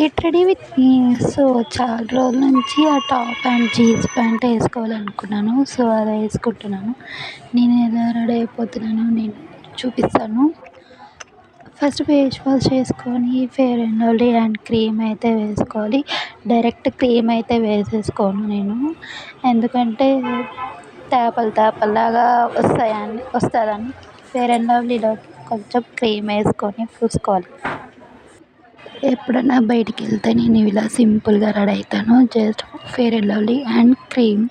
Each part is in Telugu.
Get ready with me. So చాలా రోజుల నుంచి ఆ టాప్ అండ్ జీన్స్ ప్యాంట్ వేసుకోవాలనుకున్నాను. సో అది వేసుకుంటున్నాను. నేను ఎలా రెడీ అయిపోతున్నానో నేను చూపిస్తాను. ఫస్ట్ ఫేస్ వాష్ చేసుకొని fair and lovely and cream అయితే వేసుకోవాలి. డైరెక్ట్ క్రీమ్ అయితే వేసేసుకోను నేను, ఎందుకంటే తేపల్లాగా వస్తుందని ఫెయిర్ అండ్ లవ్లీలో కొంచెం క్రీమ్ వేసుకొని పూసుకోవాలి. ఎప్పుడన్నా బయటికి వెళ్తే నేను ఇలా సింపుల్గా రెడీ అవుతాను. Just fair and lovely and cream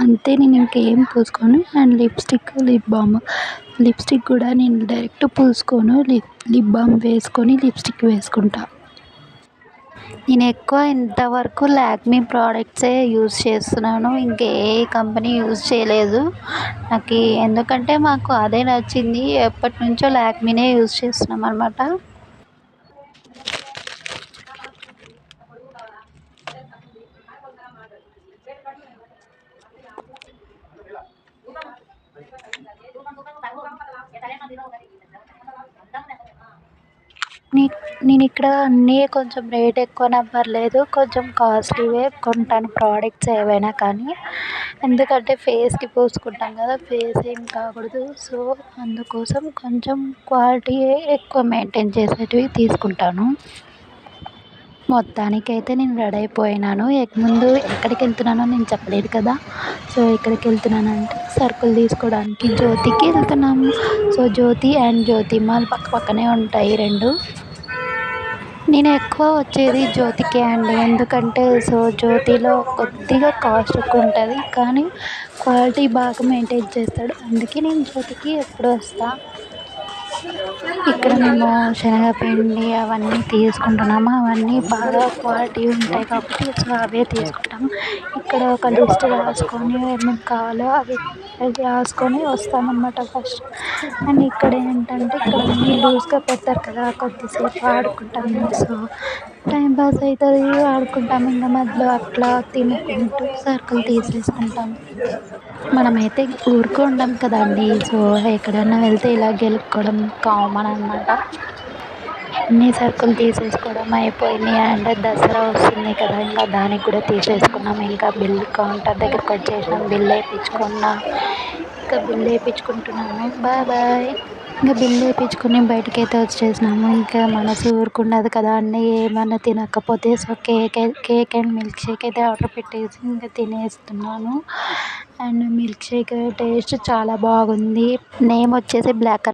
అంతే. నేను ఇంకేం పూసుకోను. అండ్ లిప్స్టిక్ కూడా నేను డైరెక్ట్ పూసుకోను. లిప్ బామ్ వేసుకొని లిప్స్టిక్ వేసుకుంటా. నేను ఎక్కువ ఇంతవరకు లాక్మీ ప్రోడక్ట్సే యూజ్ చేస్తున్నాను. ఇంకే కంపెనీ యూజ్ చేయలేదు నాకు, ఎందుకంటే మాకు అదే నచ్చింది. ఎప్పటి నుంచో లాక్మీనే యూజ్ చేస్తున్నాం అనమాట. నేను ఇక్కడ అన్నీ కొంచెం రేట్ ఎక్కువైనా పర్లేదు, కొంచెం కాస్ట్లీవే కొంటాను ప్రోడక్ట్స్ ఏవైనా కానీ. ఎందుకంటే ఫేస్కి పూసుకుంటాం కదా, ఫేస్ ఏం కాకూడదు. సో అందుకోసం కొంచెం క్వాలిటీ ఎక్కువ మెయింటైన్ చేసేటివి తీసుకుంటాను. మొత్తానికైతే నేను రెడీ అయిపోయినాను. ముందు ఎక్కడికి వెళ్తున్నానో నేను చెప్పలేదు కదా. సో ఎక్కడికి వెళ్తున్నానంటే సరుకులు తీసుకోవడానికి జ్యోతికి వెళ్తున్నాము. So Jyothi and Jyothi mall పక్కనే ఉంటాయి రెండు. నేను ఎక్కువ వచ్చేది జ్యోతికే అండి, ఎందుకంటే సో జ్యోతిలో కొద్దిగా కాస్ట్ ఎక్కువ ఉంటుంది కానీ క్వాలిటీ బాగా మెయింటైన్ చేస్తాడు. అందుకే నేను జ్యోతికి ఎప్పుడు వస్తాను. ఇక్కడ మేము శనగపిండి అవన్నీ తీసుకుంటున్నాము. అవన్నీ బాగా క్వాలిటీ ఉంటాయి కాబట్టి సో అవే తీసుకుంటాము. ఇక్కడ ఒక లిస్ట్ రాసుకొని ఏమేమి కావాలో అవి రాసుకొని వస్తామన్నమాట ఫస్ట్. అండ్ ఇక్కడ ఏంటంటే ఇక్కడ అన్నీ లూజ్గా పెడతారు కదా, కొద్దిసేపు ఆడుకుంటాము. సో టైం పాస్ అవుతుంది, ఆడుకుంటాము. ఇంకా మధ్యలో అట్లా తినుకుంటూ సరుకులు తీసేసుకుంటాము. మనమైతే ఊరుకు ఉండం కదండి. సో ఎక్కడన్నా వెళ్తే ఇలా గెలుక్కోవడం కామన్ అనమాట. అన్ని సరుకులు తీసేసుకోవడం అయిపోయినాయి. అండ్ దసరా వస్తుంది కదా, ఇంకా దానికి కూడా తీసేసుకున్నాం. ఇంకా బిల్ కౌంటర్ దగ్గరికి వచ్చేసినాం. బిల్ వేయించుకుంటున్నాము. బాయ్. ఇంకా బిల్ వేయించుకొని బయటకైతే వచ్చేసినాము. ఇంకా మనసు ఊరుకున్నది కదా అండి, ఏమన్నా తినకపోతే. So cake and milk shake అయితే ఆర్డర్ పెట్టేసి ఇంకా తినేస్తున్నాను. అండ్ మిల్క్ షేక్ టేస్ట్ చాలా బాగుంది. నేమ్ వచ్చేసి బ్లాక్